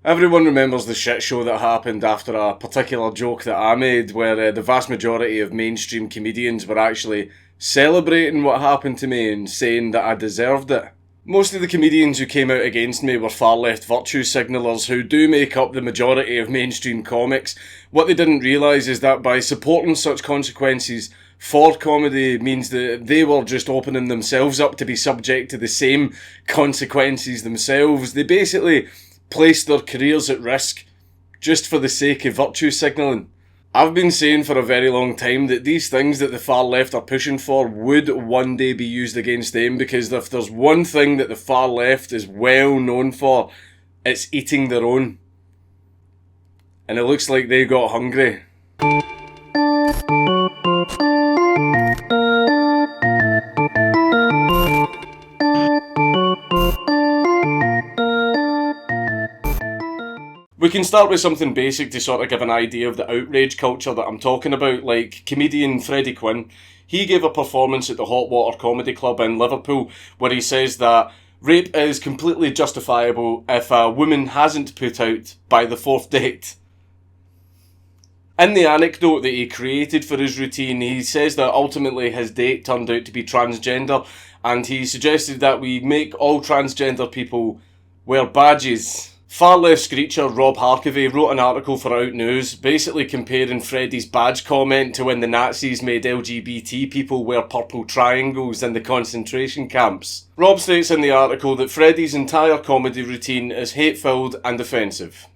Everyone remembers the shit show that happened after a particular joke that I made, where the vast majority of mainstream comedians were actually celebrating what happened to me and saying that I deserved it. Most of the comedians who came out against me were far-left virtue signallers who do make up the majority of mainstream comics. What they didn't realise is that by supporting such consequences for comedy means that they were just opening themselves up to be subject to the same consequences themselves. They basically placed their careers at risk just for the sake of virtue signalling. I've been saying for a very long time that these things that the far left are pushing for would one day be used against them, because if there's one thing that the far left is well known for, it's eating their own. And it looks like they got hungry. We can start with something basic to sort of give an idea of the outrage culture that I'm talking about. Like comedian Freddie Quinn, he gave a performance at the Hot Water Comedy Club in Liverpool where he says that rape is completely justifiable if a woman hasn't put out by the fourth date. In the anecdote that he created for his routine, he says that ultimately his date turned out to be transgender, and he suggested that we make all transgender people wear badges. Far-left screecher Rob Harkavy wrote an article for Out News basically comparing Freddie's badge comment to when the Nazis made LGBT people wear purple triangles in the concentration camps. Rob states in the article that Freddie's entire comedy routine is hate-filled and offensive.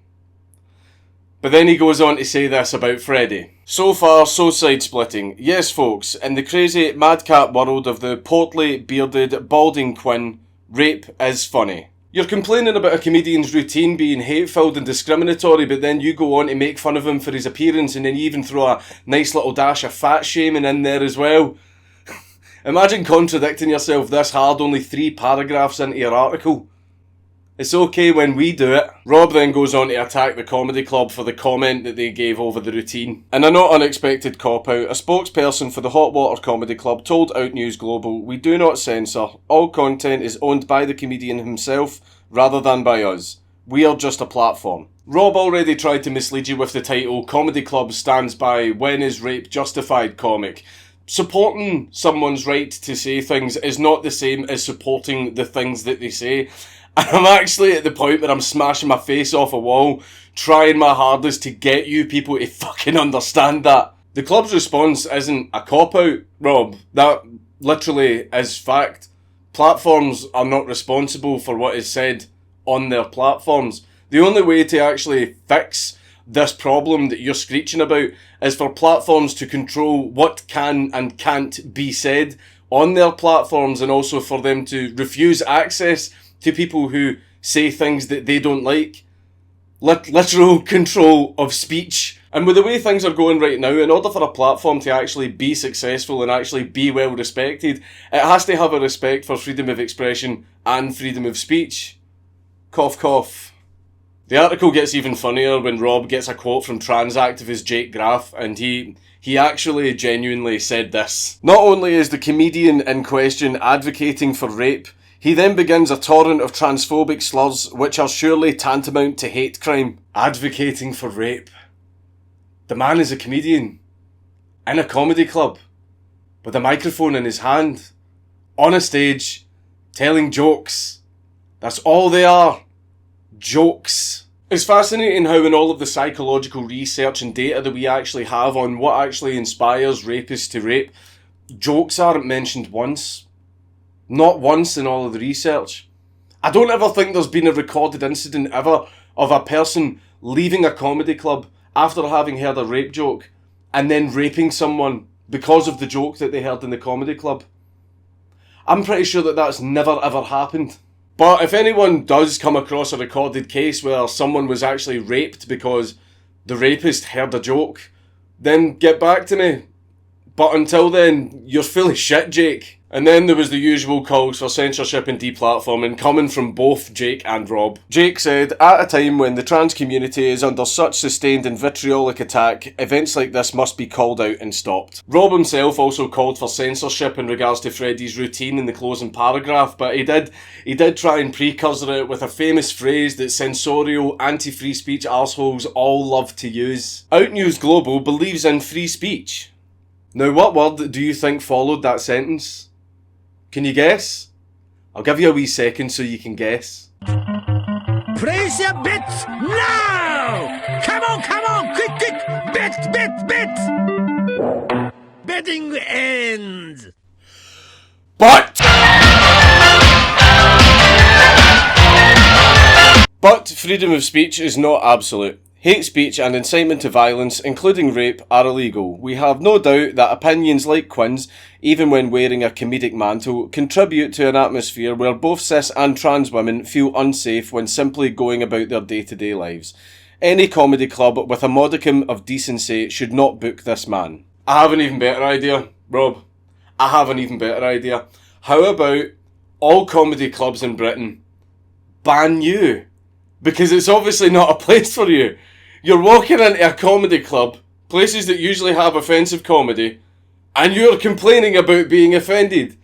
But then he goes on to say this about Freddie. So far, so side-splitting. Yes, folks, in the crazy madcap world of the portly, bearded, balding Quinn, rape is funny. You're complaining about a comedian's routine being hate-filled and discriminatory, but then you go on to make fun of him for his appearance, and then you even throw a nice little dash of fat-shaming in there as well. Imagine contradicting yourself this hard only 3 paragraphs into your article. It's okay when we do it. Rob then goes on to attack the comedy club for the comment that they gave over the routine. In a not unexpected cop-out, a spokesperson for the Hot Water Comedy Club told Out News Global, "We do not censor. All content is owned by the comedian himself rather than by us. We are just a platform." Rob already tried to mislead you with the title "Comedy Club stands by when is rape justified comic." Supporting someone's right to say things is not the same as supporting the things that they say. And I'm actually at the point where I'm smashing my face off a wall, trying my hardest to get you people to fucking understand that. The club's response isn't a cop-out, Rob. That literally is fact. Platforms are not responsible for what is said on their platforms. The only way to actually fix this problem that you're screeching about is for platforms to control what can and can't be said on their platforms, and also for them to refuse access to people who say things that they don't like. Literal control of speech. And with the way things are going right now, in order for a platform to actually be successful and actually be well respected, it has to have a respect for freedom of expression and freedom of speech. Cough cough. The article gets even funnier when Rob gets a quote from trans activist Jake Graff, and he actually genuinely said this. Not only is the comedian in question advocating for rape, he then begins a torrent of transphobic slurs which are surely tantamount to hate crime. Advocating for rape. The man is a comedian. In a comedy club. With a microphone in his hand. On a stage. Telling jokes. That's all they are. Jokes. It's fascinating how in all of the psychological research and data that we actually have on what actually inspires rapists to rape, jokes aren't mentioned once. Not once in all of the research. I don't ever think there's been a recorded incident ever of a person leaving a comedy club after having heard a rape joke and then raping someone because of the joke that they heard in the comedy club. I'm pretty sure that that's never ever happened. But if anyone does come across a recorded case where someone was actually raped because the rapist heard a joke, then get back to me. But until then, you're full of shit, Jake. And then there was the usual calls for censorship and deplatforming coming from both Jake and Rob. Jake said, at a time when the trans community is under such sustained and vitriolic attack, events like this must be called out and stopped. Rob himself also called for censorship in regards to Freddie's routine in the closing paragraph, but he did try and precursor it with a famous phrase that censorial, anti-free speech arseholes all love to use. Outnews Global believes in free speech. Now, what word do you think followed that sentence? Can you guess? I'll give you a wee second so you can guess. Praise your bits now! Come on! Quick! Bits! Betting ends! But freedom of speech is not absolute. Hate speech and incitement to violence, including rape, are illegal. We have no doubt that opinions like Quinn's, even when wearing a comedic mantle, contribute to an atmosphere where both cis and trans women feel unsafe when simply going about their day-to-day lives. Any comedy club with a modicum of decency should not book this man. I have an even better idea, Rob. I have an even better idea. How about all comedy clubs in Britain ban you? Because it's obviously not a place for you. You're walking into a comedy club, places that usually have offensive comedy, and you're complaining about being offended.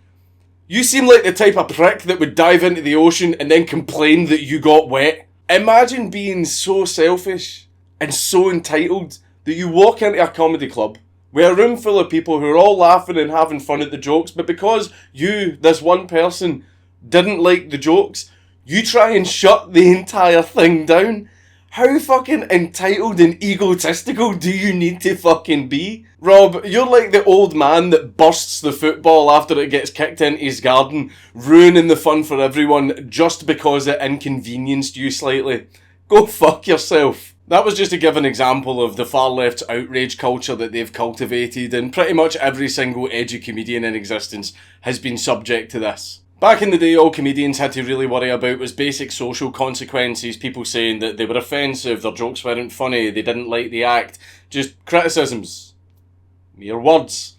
You seem like the type of prick that would dive into the ocean and then complain that you got wet. Imagine being so selfish and so entitled that you walk into a comedy club with a room full of people who are all laughing and having fun at the jokes, but because you, this one person, didn't like the jokes, you try and shut the entire thing down. How fucking entitled and egotistical do you need to fucking be? Rob, you're like the old man that bursts the football after it gets kicked into his garden, ruining the fun for everyone just because it inconvenienced you slightly. Go fuck yourself. That was just to give an example of the far left's outrage culture that they've cultivated, and pretty much every single edgy comedian in existence has been subject to this. Back in the day, all comedians had to really worry about was basic social consequences, people saying that they were offensive, their jokes weren't funny, they didn't like the act, just criticisms. Mere words.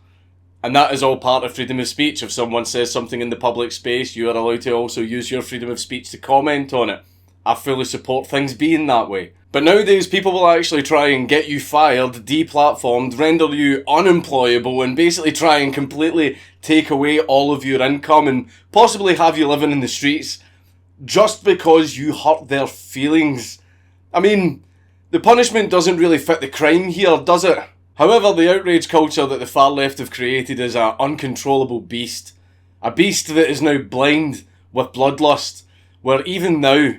And that is all part of freedom of speech. If someone says something in the public space, you are allowed to also use your freedom of speech to comment on it. I fully support things being that way. But nowadays, people will actually try and get you fired, deplatformed, render you unemployable, and basically try and completely take away all of your income and possibly have you living in the streets just because you hurt their feelings. I mean, the punishment doesn't really fit the crime here, does it? However, the outrage culture that the far left have created is an uncontrollable beast. A beast that is now blind with bloodlust, where even now,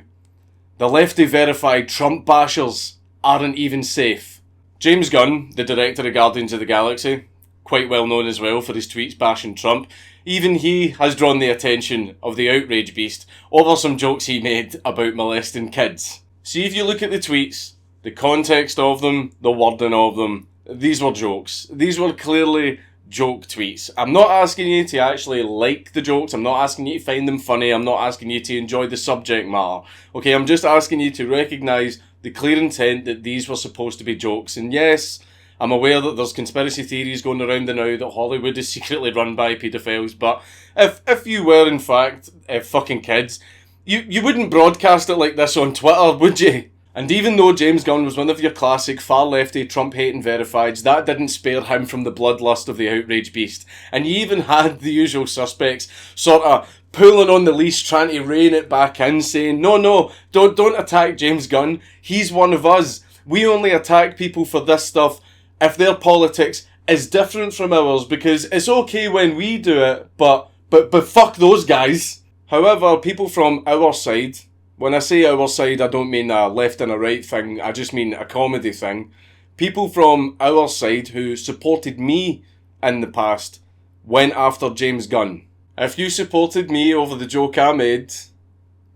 the lefty-verified Trump bashers aren't even safe. James Gunn, the director of Guardians of the Galaxy, quite well known as well for his tweets bashing Trump, even he has drawn the attention of the outrage beast over some jokes he made about molesting kids. See, if you look at the tweets, the context of them, the wording of them, these were jokes. These were clearly joke tweets. I'm not asking you to actually like the jokes, I'm not asking you to find them funny, I'm not asking you to enjoy the subject matter. Okay, I'm just asking you to recognise the clear intent that these were supposed to be jokes. And yes, I'm aware that there's conspiracy theories going around now that Hollywood is secretly run by paedophiles, but if you were in fact fucking kids, you wouldn't broadcast it like this on Twitter, would you? And even though James Gunn was one of your classic far-lefty, Trump-hating verifieds, that didn't spare him from the bloodlust of the outrage beast. And you even had the usual suspects sort of pulling on the leash, trying to rein it back in, saying, no, don't attack James Gunn. He's one of us. We only attack people for this stuff if their politics is different from ours, because it's okay when we do it, but fuck those guys. However, people from our side, when I say our side, I don't mean a left and a right thing, I just mean a comedy thing. People from our side who supported me in the past went after James Gunn. If you supported me over the joke I made,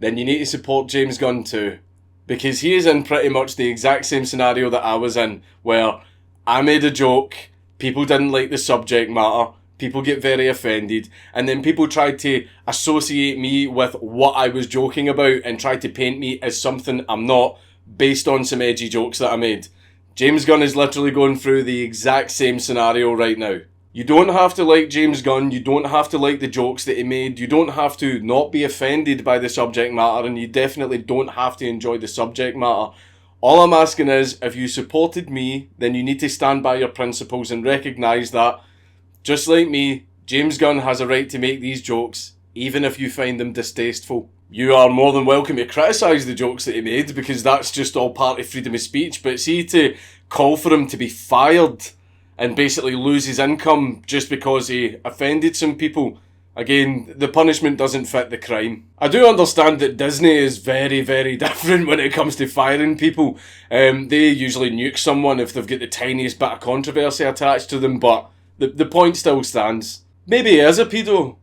then you need to support James Gunn too. Because he is in pretty much the exact same scenario that I was in, where I made a joke, people didn't like the subject matter, people get very offended, and then people tried to associate me with what I was joking about and tried to paint me as something I'm not based on some edgy jokes that I made. James Gunn is literally going through the exact same scenario right now. You don't have to like James Gunn, you don't have to like the jokes that he made, you don't have to not be offended by the subject matter, and you definitely don't have to enjoy the subject matter. All I'm asking is, if you supported me, then you need to stand by your principles and recognise that, just like me, James Gunn has a right to make these jokes, even if you find them distasteful. You are more than welcome to criticise the jokes that he made, because that's just all part of freedom of speech, but see, to call for him to be fired and basically lose his income just because he offended some people, again, the punishment doesn't fit the crime. I do understand that Disney is very, very different when it comes to firing people. They usually nuke someone if they've got the tiniest bit of controversy attached to them, but the point still stands. Maybe he is a pedo.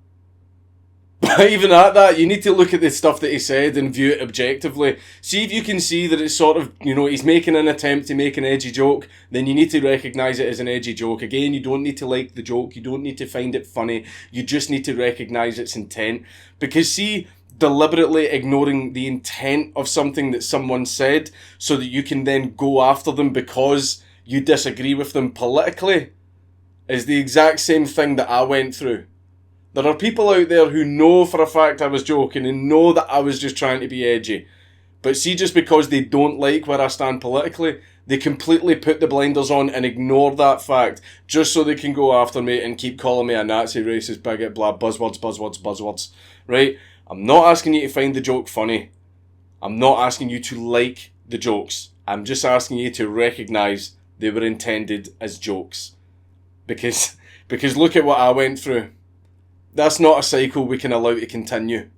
But even at that, you need to look at the stuff that he said and view it objectively. See if you can see that it's sort of, he's making an attempt to make an edgy joke, then you need to recognise it as an edgy joke. Again, you don't need to like the joke, you don't need to find it funny, you just need to recognise its intent. Because see, deliberately ignoring the intent of something that someone said so that you can then go after them because you disagree with them politically is the exact same thing that I went through. There are people out there who know for a fact I was joking and know that I was just trying to be edgy. But see, just because they don't like where I stand politically, they completely put the blinders on and ignore that fact just so they can go after me and keep calling me a Nazi, racist, bigot, blah, buzzwords, right? I'm not asking you to find the joke funny. I'm not asking you to like the jokes. I'm just asking you to recognise they were intended as jokes. Because look at what I went through. That's not a cycle we can allow to continue.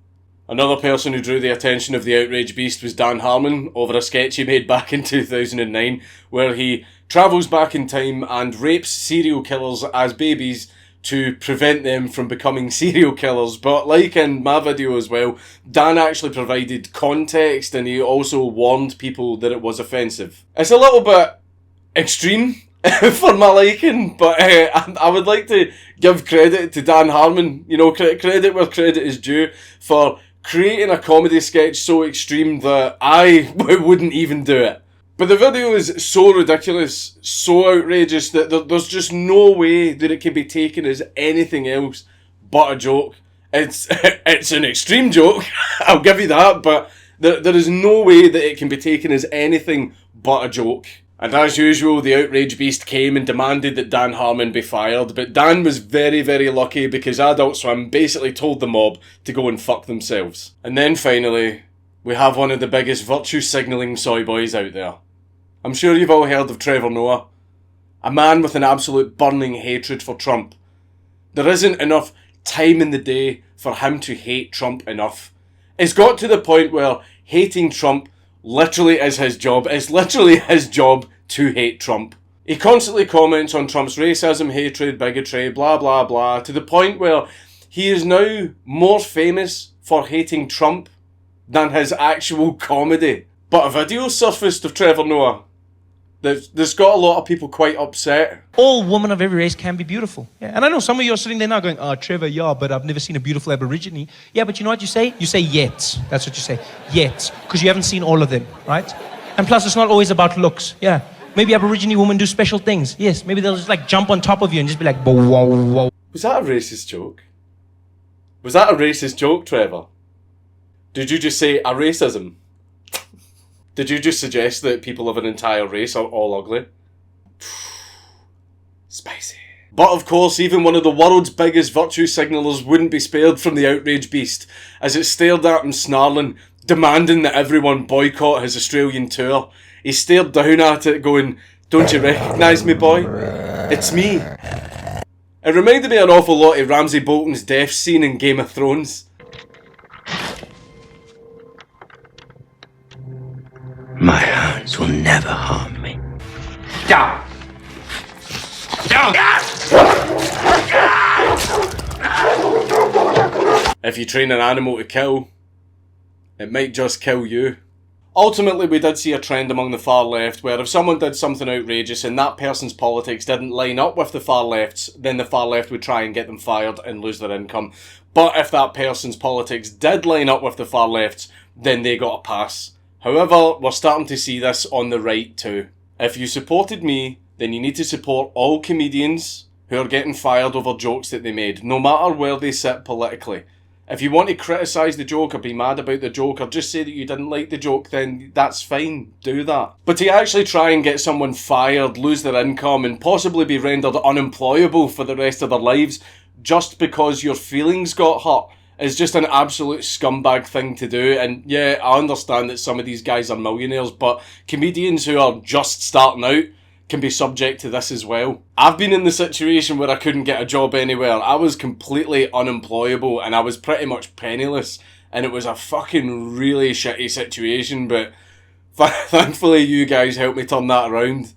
Another person who drew the attention of the outrage beast was Dan Harmon over a sketch he made back in 2009 where he travels back in time and rapes serial killers as babies to prevent them from becoming serial killers. But like in my video as well, Dan actually provided context and he also warned people that it was offensive. It's a little bit extreme for my liking, but I would like to give credit to Dan Harmon, credit where credit is due, for creating a comedy sketch so extreme that I wouldn't even do it. But the video is so ridiculous, so outrageous, that there's just no way that it can be taken as anything else but a joke. It's an extreme joke, I'll give you that, but there is no way that it can be taken as anything but a joke. And as usual, the outrage beast came and demanded that Dan Harmon be fired, but Dan was very, very lucky because Adult Swim basically told the mob to go and fuck themselves. And then finally, we have one of the biggest virtue signalling soy boys out there. I'm sure you've all heard of Trevor Noah, a man with an absolute burning hatred for Trump. There isn't enough time in the day for him to hate Trump enough. It's got to the point where hating Trump literally is his job. It's literally his job to hate Trump. He constantly comments on Trump's racism, hatred, bigotry, blah blah blah, to the point where he is now more famous for hating Trump than his actual comedy. But a video surfaced of Trevor Noah that's got a lot of people quite upset. All women of every race can be beautiful. Yeah. And I know some of you are sitting there now going, oh, Trevor, yeah, but I've never seen a beautiful Aborigine. Yeah, but you know what you say? You say yet. That's what you say. Yet. Because you haven't seen all of them, right? And plus, it's not always about looks. Yeah. Maybe Aborigine women do special things. Yes. Maybe they'll just jump on top of you and just be like, whoa, whoa, whoa. Was that a racist joke? Was that a racist joke, Trevor? Did you just say a racism? Did you just suggest that people of an entire race are all ugly? Spicy. But of course, even one of the world's biggest virtue signallers wouldn't be spared from the outrage beast, as it stared at him snarling, demanding that everyone boycott his Australian tour. He stared down at it going, don't you recognise me, boy? It's me. It reminded me an awful lot of Ramsay Bolton's death scene in Game of Thrones. My hands will never harm me. Down! Down! If you train an animal to kill, it might just kill you. Ultimately, we did see a trend among the far left where if someone did something outrageous and that person's politics didn't line up with the far left's, then the far left would try and get them fired and lose their income. But if that person's politics did line up with the far left's, then they got a pass. However, we're starting to see this on the right too. If you supported me, then you need to support all comedians who are getting fired over jokes that they made, no matter where they sit politically. If you want to criticise the joke or be mad about the joke or just say that you didn't like the joke, then that's fine, do that. But to actually try and get someone fired, lose their income and possibly be rendered unemployable for the rest of their lives just because your feelings got hurt is just an absolute scumbag thing to do. And yeah, I understand that some of these guys are millionaires, but comedians who are just starting out can be subject to this as well. I've been in the situation where I couldn't get a job anywhere. I was completely unemployable and I was pretty much penniless, and it was a fucking really shitty situation, but thankfully you guys helped me turn that around.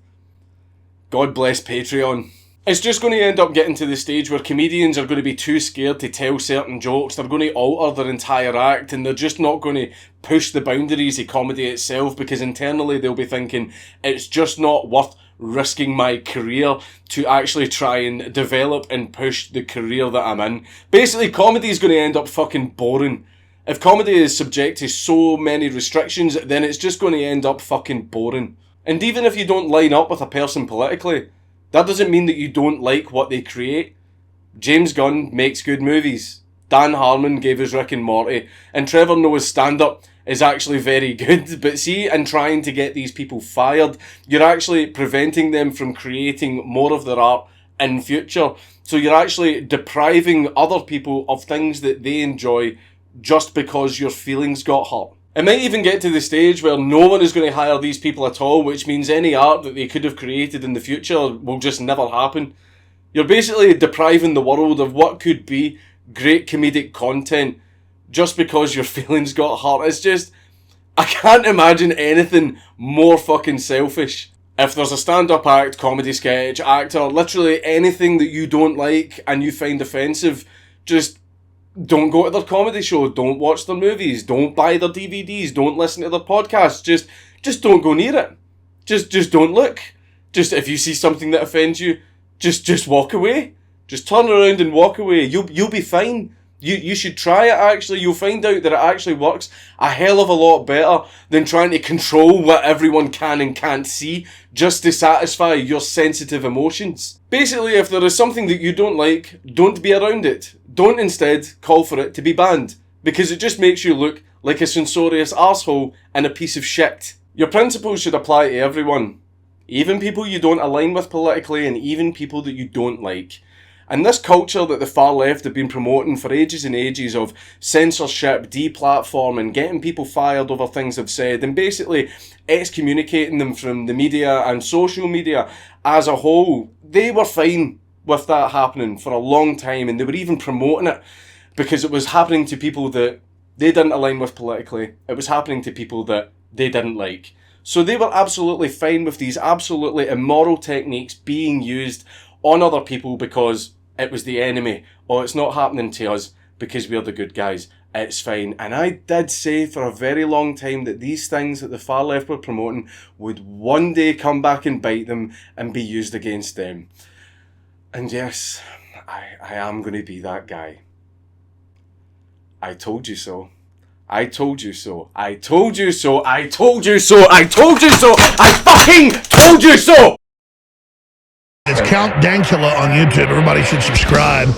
God bless Patreon. It's just going to end up getting to the stage where comedians are going to be too scared to tell certain jokes. They're going to alter their entire act and they're just not going to push the boundaries of comedy itself, because internally they'll be thinking it's just not worth risking my career to actually try and develop and push the career that I'm in. Basically, comedy is going to end up fucking boring. If comedy is subject to so many restrictions, then it's just going to end up fucking boring. And even if you don't line up with a person politically, that doesn't mean that you don't like what they create. James Gunn makes good movies. Dan Harmon gave us Rick and Morty. And Trevor Noah's stand-up is actually very good. But see, in trying to get these people fired, you're actually preventing them from creating more of their art in future. So you're actually depriving other people of things that they enjoy just because your feelings got hurt. It might even get to the stage where no one is going to hire these people at all, which means any art that they could have created in the future will just never happen. You're basically depriving the world of what could be great comedic content just because your feelings got hurt. It's just, I can't imagine anything more fucking selfish. If there's a stand-up act, comedy sketch, actor, literally anything that you don't like and you find offensive, just don't go to their comedy show, don't watch their movies, don't buy their DVDs, don't listen to their podcasts, just don't go near it. Just don't look. Just, if you see something that offends you, just walk away. Just turn around and walk away. You'll be fine. You should try it actually. You'll find out that it actually works a hell of a lot better than trying to control what everyone can and can't see just to satisfy your sensitive emotions. Basically, if there is something that you don't like, don't be around it. Don't instead call for it to be banned, because it just makes you look like a censorious arsehole and a piece of shit. Your principles should apply to everyone, even people you don't align with politically and even people that you don't like. And this culture that the far left have been promoting for ages and ages of censorship, deplatforming, getting people fired over things they've said, and basically excommunicating them from the media and social media as a whole, they were fine with that happening for a long time, and they were even promoting it because it was happening to people that they didn't align with politically. It was happening to people that they didn't like. So they were absolutely fine with these absolutely immoral techniques being used on other people because it was the enemy. Oh, it's not happening to us because we're the good guys. It's fine. And I did say for a very long time that these things that the far left were promoting would one day come back and bite them and be used against them. And yes, I am going to be that guy. I told you so. I told you so. I told you so. I told you so. I told you so. I fucking told you so. It's Count Dankula on YouTube. Everybody should subscribe.